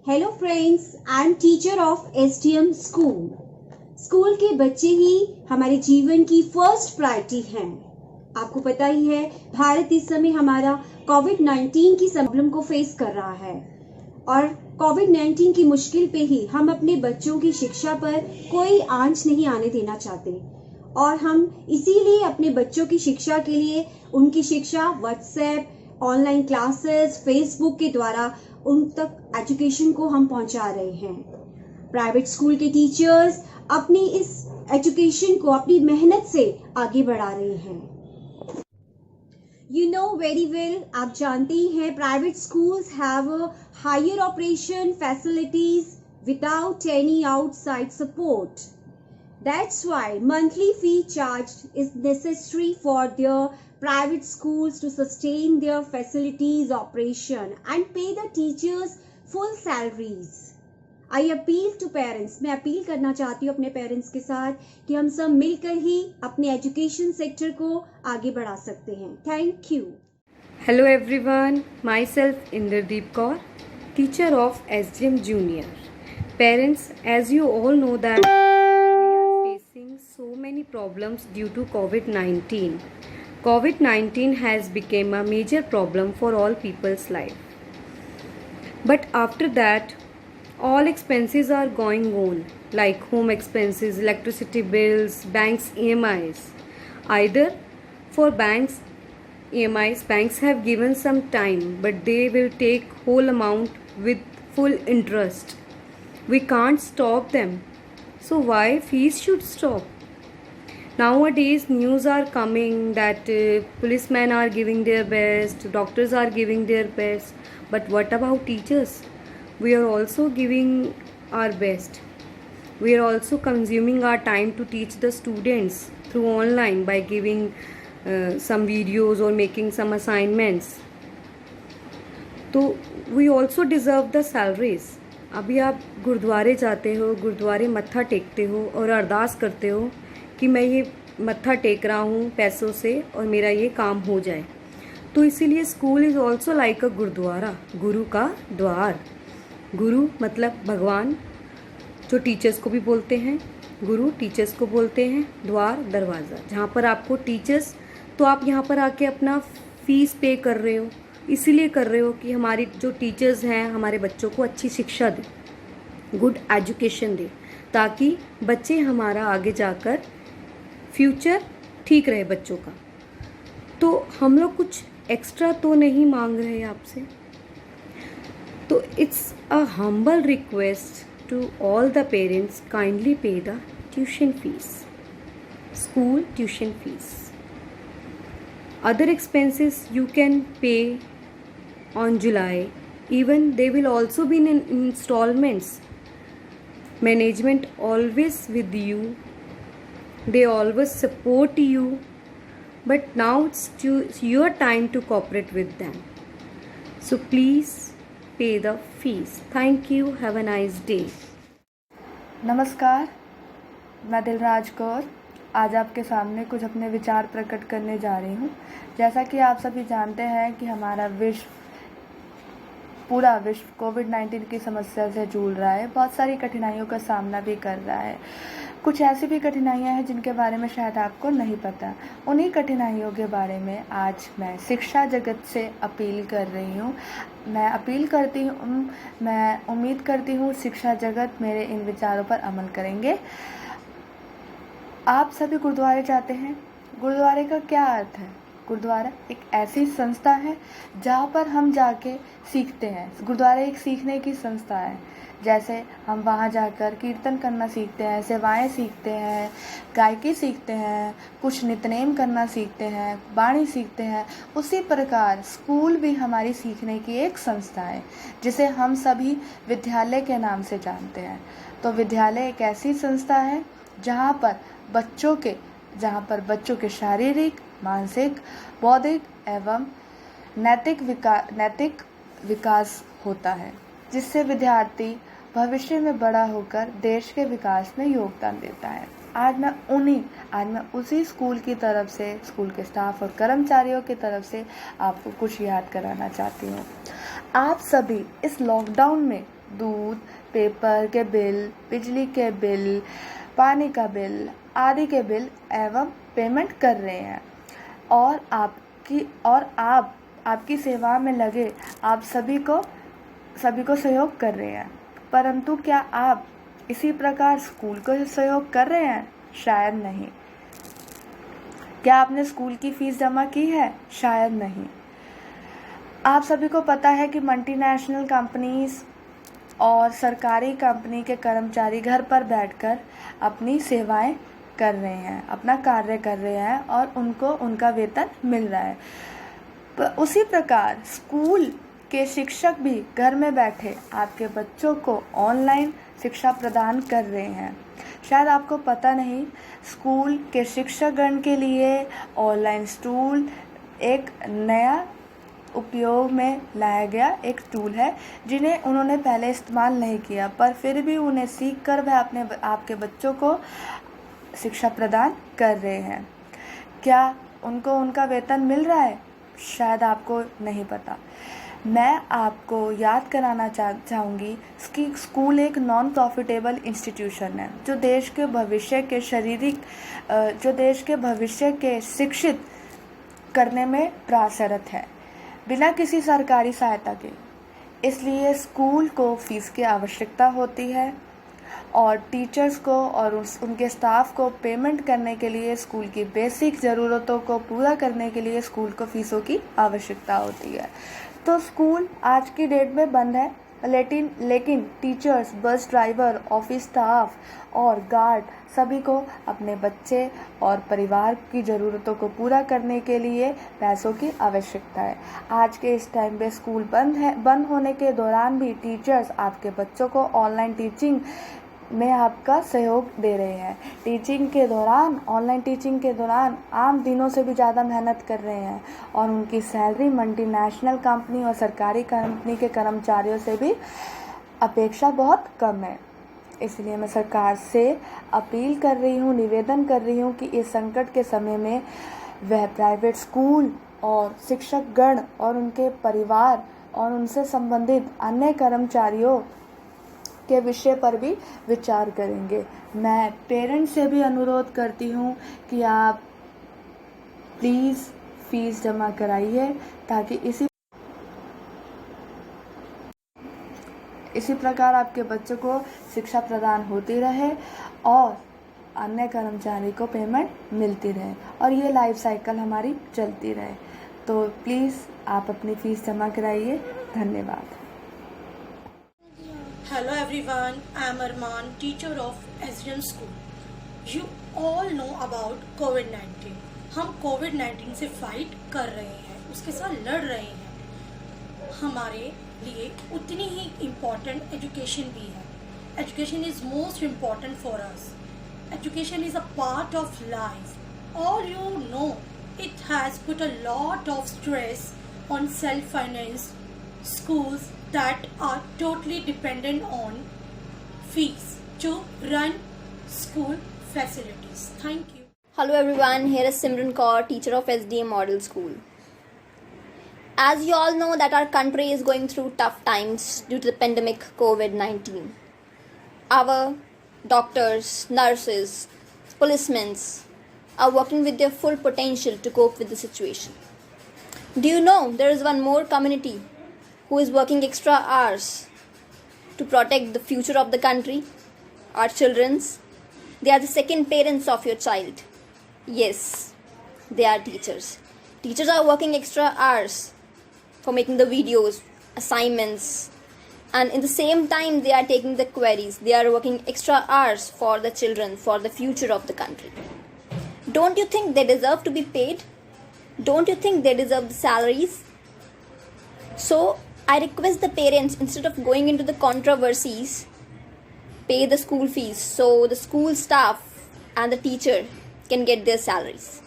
Hello friends, I am teacher of STM school. School के बच्चे ही हमारे जीवन की फर्स्ट प्रायोरिटी हैं। आपको पता ही है, भारत इस समय हमारा कोविड-19 की प्रॉब्लम को फेस कर रहा है और कोविड-19 की मुश्किल पे ही हम अपने बच्चों की शिक्षा पर कोई आंच नहीं आने देना चाहते और हम इसीलिए अपने बच्चों की शिक्षा के लिए उनकी शिक्षा व्हाट्सएप, ऑनलाइन क्लासेस, फेसबुक के द्वारा उन तक एजुकेशन को हम पहुंचा रहे हैं। प्राइवेट स्कूल के टीचर्स अपनी इस एजुकेशन को अपनी मेहनत से आगे बढ़ा रहे हैं। यू नो वेरी वेल, आप जानते ही हैं, private schools have higher operation facilities without any outside support. That's why monthly fee charged is necessary for their private schools to sustain their facilities operation and pay the teachers full salaries. I appeal to parents. मैं appeal करना चाहती हूँ अपने parents के साथ कि हम सब मिलकर ही अपने एजुकेशन सेक्टर को आगे बढ़ा सकते हैं। Thank you. Hello everyone, myself Inderdeep Kaur, teacher of SGM Junior. Parents, as you all know that so many problems due to COVID-19. COVID-19 has become a major problem for all people's life. But after that, all expenses are going on, like home expenses, electricity bills, banks EMIs. Either for banks EMIs, banks have given some time, but they will take whole amount with full interest. We can't stop them. So why fees should stop? Nowadays news are coming that policemen are giving their best, doctors are giving their best, but what about teachers? We are also giving our best. We are also consuming our time to teach the students through online by giving some videos or making some assignments. So we also deserve the salaries. अभी आप गुरुद्वारे जाते हो, गुरुद्वारे मत्था टेकते हो और अरदास करते हो कि मैं ये मत्था टेक रहा हूँ पैसों से और मेरा ये काम हो जाए। तो इसीलिए school is also like a gurdwara, गुरु का द्वार। गुरु मतलब भगवान, जो टीचर्स को भी बोलते हैं गुरु, टीचर्स को बोलते हैं द्वार, दरवाज़ा, जहाँ पर आपको टीचर्स, तो आप यहाँ पर आके अपना फीस पे कर रहे हो, इसीलिए कर रहे हो कि हमारी जो टीचर्स हैं हमारे बच्चों को अच्छी शिक्षा दें, गुड एजुकेशन दें, ताकि बच्चे हमारा आगे जाकर फ्यूचर ठीक रहे बच्चों का। तो हम लोग कुछ एक्स्ट्रा तो नहीं मांग रहे आपसे। तो it's a humble request to all the parents, kindly pay the tuition fees, school tuition fees. Other expenses you can pay on July. Even they will also be in installments. Management always with you. They always support you. But now it's your time to cooperate with them. So please pay the fees. Thank you. Have a nice day. नमस्कार, मैं दिलराज कौर आज आपके सामने कुछ अपने विचार प्रकट करने जा रही हूँ। जैसा कि आप सभी जानते हैं कि हमारा पूरा विश्व कोविड-19 की समस्या से जूझ रहा है, बहुत सारी कठिनाइयों का सामना भी कर रहा है। कुछ ऐसी भी कठिनाइयाँ हैं जिनके बारे में शायद आपको नहीं पता। उन्हीं कठिनाइयों के बारे में आज मैं शिक्षा जगत से अपील कर रही हूँ। मैं उम्मीद करती हूँ शिक्षा जगत मेरे इन विचारों पर अमल करेंगे। आप सभी गुरुद्वारे जाते हैं। गुरुद्वारे का क्या अर्थ है? गुरुद्वारा एक ऐसी संस्था है जहाँ पर हम जाके सीखते हैं। गुरुद्वारा एक सीखने की संस्था है। जैसे हम वहाँ जाकर कीर्तन करना सीखते हैं, सेवाएं सीखते हैं, गायकी सीखते हैं, कुछ नित्यनेम करना सीखते हैं, वाणी सीखते हैं, उसी प्रकार स्कूल भी हमारी सीखने की एक संस्था है जिसे हम सभी विद्यालय के नाम से जानते हैं। तो विद्यालय एक ऐसी संस्था है जहाँ पर बच्चों के शारीरिक, मानसिक, बौद्धिक एवं नैतिक विकास होता है, जिससे विद्यार्थी भविष्य में बड़ा होकर देश के विकास में योगदान देता है। आज मैं उसी स्कूल की तरफ से, स्कूल के स्टाफ और कर्मचारियों की तरफ से आपको कुछ याद कराना चाहती हूँ। आप सभी इस लॉकडाउन में दूध, पेपर के बिल, बिजली के बिल, पानी का बिल आदि के बिल एवं पेमेंट कर रहे हैं और आपकी सेवा में लगे आप सभी को सहयोग कर रहे हैं। परंतु क्या आप इसी प्रकार स्कूल को सहयोग कर रहे हैं? शायद नहीं। क्या आपने स्कूल की फीस जमा की है? शायद नहीं। आप सभी को पता है कि मल्टीनेशनल कंपनीज और सरकारी कंपनी के कर्मचारी घर पर बैठकर अपनी सेवाएं कर रहे हैं, अपना कार्य कर रहे हैं और उनको उनका वेतन मिल रहा है। उसी प्रकार स्कूल के शिक्षक भी घर में बैठे आपके बच्चों को ऑनलाइन शिक्षा प्रदान कर रहे हैं। शायद आपको पता नहीं, स्कूल के शिक्षकगण के लिए ऑनलाइन टूल एक नया उपयोग में लाया गया एक टूल है, जिन्हें उन्होंने पहले इस्तेमाल नहीं किया, पर फिर भी उन्हें सीख कर वह आपके बच्चों को शिक्षा प्रदान कर रहे हैं। क्या उनको उनका वेतन मिल रहा है? शायद आपको नहीं पता। मैं आपको याद कराना चाहूँगी कि स्कूल एक नॉन प्रॉफिटेबल इंस्टीट्यूशन है जो देश के भविष्य के शिक्षित करने में प्रयासरत है बिना किसी सरकारी सहायता के। इसलिए स्कूल को फीस की आवश्यकता होती है और टीचर्स को और उनके स्टाफ को पेमेंट करने के लिए, स्कूल की बेसिक ज़रूरतों को पूरा करने के लिए स्कूल को फीसों की आवश्यकता होती है। तो स्कूल आज की डेट में बंद है, लेकिन teachers, bus driver, office staff और गार्ड सभी को अपने बच्चे और परिवार की ज़रूरतों को पूरा करने के लिए पैसों की आवश्यकता है। आज के इस टाइम पे स्कूल बंद होने के दौरान भी टीचर्स आपके बच्चों को ऑनलाइन टीचिंग में आपका सहयोग दे रहे हैं। ऑनलाइन टीचिंग के दौरान आम दिनों से भी ज़्यादा मेहनत कर रहे हैं और उनकी सैलरी मल्टीनेशनल कंपनी और सरकारी कंपनी के कर्मचारियों से भी अपेक्षा बहुत कम है। इसलिए मैं सरकार से अपील कर रही हूँ, निवेदन कर रही हूँ कि इस संकट के समय में वह प्राइवेट स्कूल और शिक्षकगण और उनके परिवार और उनसे संबंधित अन्य कर्मचारियों के विषय पर भी विचार करेंगे। मैं पेरेंट्स से भी अनुरोध करती हूँ कि आप प्लीज़ फीस जमा कराइए ताकि इसी प्रकार आपके बच्चों को शिक्षा प्रदान होती रहे और अन्य कर्मचारी को पेमेंट मिलती रहे और ये लाइफ साइकिल हमारी चलती रहे। तो प्लीज़ आप अपनी फीस जमा कराइए। धन्यवाद। Hello everyone, I am Arman, teacher of SDM School. You all know about COVID-19. हम COVID-19 से फाइट कर रहे हैं, उसके साथ लड़ रहे हैं। हमारे लिए उतनी ही इम्पॉर्टेंट एजुकेशन भी है। Education is most important for us. Education is a part of life. All you know, it has put a lot of stress on self-financed schools that are totally dependent on fees to run school facilities. Thank you. Hello everyone, here is Simran Kaur, teacher of SDM Model School. As you all know that our country is going through tough times due to the pandemic COVID-19. Our doctors, nurses, policemen are working with their full potential to cope with the situation. Do you know there is one more community who is working extra hours to protect the future of the country? Our children's. They are the second parents of your child. Yes, they are teachers. Teachers are working extra hours for making the videos, assignments, and in the same time they are taking the queries. They are working extra hours for the children, for the future of the country. Don't you think they deserve to be paid? Don't you think they deserve the salaries? So I request the parents, instead of going into the controversies, pay the school fees so the school staff and the teacher can get their salaries.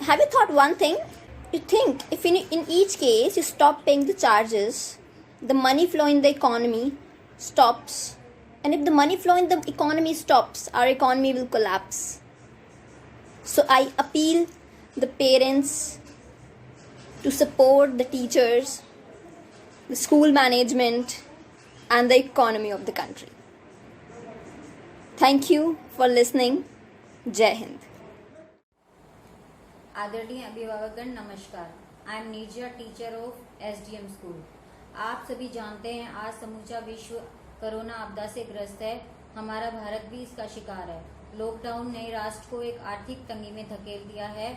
Have you thought one thing? You think if in each case you stop paying the charges, the money flow in the economy stops. And if the money flow in the economy stops, our economy will collapse. So I appeal the parents to support the teachers the school management, and the economy of the country. Thank you for listening. Jai Hind. आदरणीय अभिभावकगण नमस्कार। I am Neerja, teacher of SDM school. आप सभी जानते हैं आज समूचा विश्व corona आपदा से ग्रस्त है। हमारा भारत भी इसका शिकार है। लॉकडाउन ने राष्ट्र को एक आर्थिक तंगी में धकेल दिया है,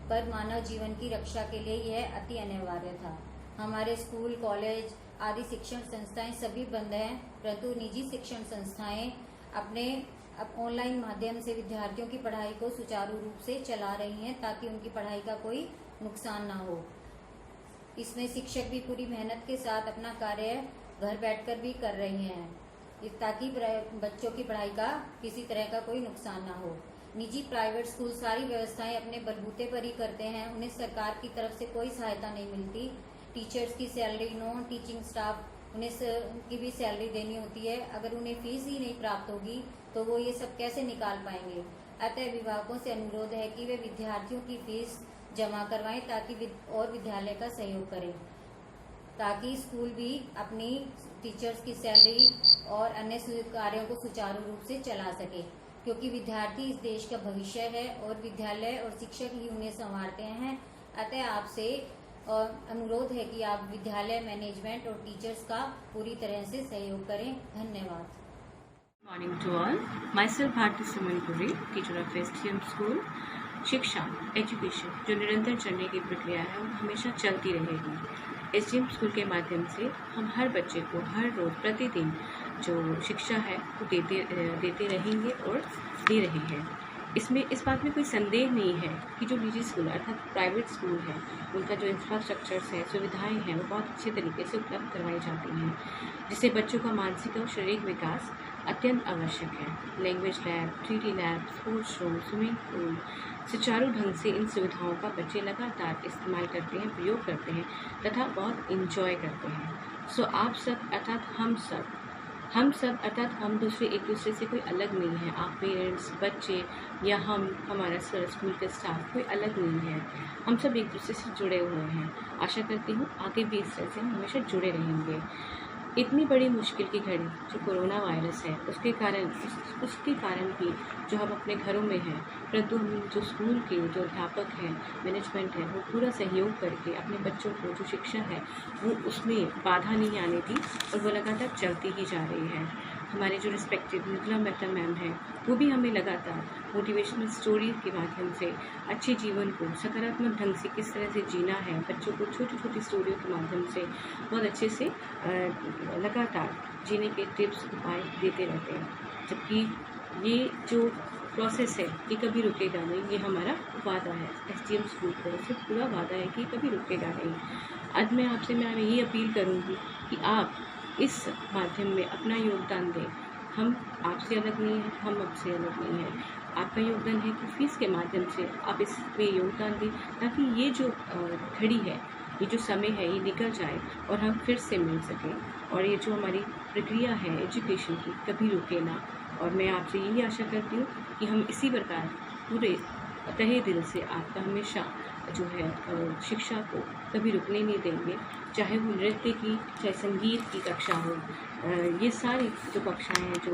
पर मानव जीवन की रक्षा के लिए यह अति अनिवार्य था। हमारे स्कूल, कॉलेज आदि शिक्षण संस्थाएं सभी बंद हैं, परंतु निजी शिक्षण संस्थाएं अपने ऑनलाइन माध्यम से विद्यार्थियों की पढ़ाई को सुचारू रूप से चला रही हैं ताकि उनकी पढ़ाई का कोई नुकसान ना हो। इसमें शिक्षक भी पूरी मेहनत के साथ अपना कार्य घर बैठकर भी कर रहे हैं ताकि बच्चों की पढ़ाई का किसी तरह का कोई नुकसान ना हो। निजी प्राइवेट स्कूल सारी व्यवस्थाएं अपने बलबूते पर ही करते हैं, उन्हें सरकार की तरफ से कोई सहायता नहीं मिलती। टीचर्स की सैलरी, नॉन टीचिंग स्टाफ उनकी भी सैलरी देनी होती है। अगर उन्हें फीस ही नहीं प्राप्त होगी तो वो ये सब कैसे निकाल पाएंगे। अतः अभिभावकों से अनुरोध है कि वे विद्यार्थियों की फीस जमा करवाएं ताकि और विद्यालय का सहयोग करें, ताकि स्कूल भी अपनी टीचर्स की सैलरी और अन्य कार्यों को सुचारू रूप से चला सके, क्योंकि विद्यार्थी इस देश का भविष्य है और विद्यालय और शिक्षक ही उन्हें संभालते हैं। अतः आपसे अनुरोध है कि आप विद्यालय मैनेजमेंट और टीचर्स का पूरी तरह से सहयोग करें। धन्यवाद। Morning to all. Myself Bharti Sumanpuri, teacher of STM school. शिक्षा, एजुकेशन जो निरंतर चलने की प्रक्रिया है वो हमेशा चलती रहेगी। STM स्कूल के माध्यम से हम हर बच्चे को हर रोज प्रतिदिन जो शिक्षा है वो देते रहेंगे और दे रहे हैं। इसमें इस बात में कोई संदेह नहीं है कि जो निजी स्कूल अर्थात प्राइवेट स्कूल है उनका जो इंफ्रास्ट्रक्चर्स है, सुविधाएं हैं वो बहुत अच्छे तरीके से उपलब्ध करवाई जाती हैं, जिससे बच्चों का मानसिक और शारीरिक विकास अत्यंत आवश्यक है। Language lab, 3D lab, sports room, swimming pool सुचारू ढंग से इन सुविधाओं का बच्चे लगातार इस्तेमाल करते हैं, प्रयोग करते हैं तथा बहुत इंजॉय करते हैं। सो आप सब अर्थात हम सब अर्थात हम दूसरे एक दूसरे से कोई अलग नहीं है। आप पेरेंट्स, बच्चे या हमारा स्कूल के स्टाफ कोई अलग नहीं है। हम सब एक दूसरे से जुड़े हुए हैं। आशा करती हूँ आगे भी इस तरह से हम हमेशा जुड़े रहेंगे। इतनी बड़ी मुश्किल की घड़ी जो कोरोना वायरस है उसके कारण भी जो हम अपने घरों में हैं, परंतु हम जो स्कूल के जो अध्यापक हैं, मैनेजमेंट है, वो पूरा सहयोग करके अपने बच्चों को जो शिक्षा है वो उसमें बाधा नहीं आने दी और वो लगातार चलती ही जा रही है। हमारे जो रिस्पेक्टेड मृदुला मेहता मैम हैं वो भी हमें लगातार मोटिवेशनल स्टोरीज के माध्यम से अच्छे जीवन को सकारात्मक ढंग से किस तरह से जीना है, बच्चों को छोटी छोटी स्टोरियों के माध्यम से बहुत अच्छे से लगातार जीने के टिप्स उपाय देते रहते हैं। जबकि ये जो प्रोसेस है ये कभी रुकेगा नहीं, ये हमारा वादा है। STM स्कूल को से पूरा वादा है कि कभी रुकेगा नहीं। आज मैं आपसे यही अपील करूँगी कि आप इस माध्यम में अपना योगदान दें। हम आपसे अलग नहीं हैं, हम आपसे अलग नहीं हैं। आपका योगदान है कि फीस के माध्यम से आप इसमें योगदान दें ताकि ये जो घड़ी है, ये जो समय है ये निकल जाए और हम फिर से मिल सकें और ये जो हमारी प्रक्रिया है एजुकेशन की कभी रुके ना। और मैं आपसे यही आशा करती हूँ कि हम इसी प्रकार पूरे तहे दिल से आपका हमेशा जो है शिक्षा को कभी रुकने नहीं देंगे, चाहे वो नृत्य की, चाहे संगीत की कक्षा हो। ये सारी जो कक्षाएं हैं, जो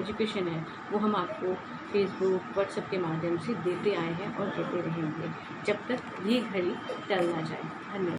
एजुकेशन है, वो हम आपको फेसबुक, व्हाट्सएप के माध्यम से देते आए हैं और देते रहेंगे जब तक ये घड़ी टल ना जाए। धन्यवाद।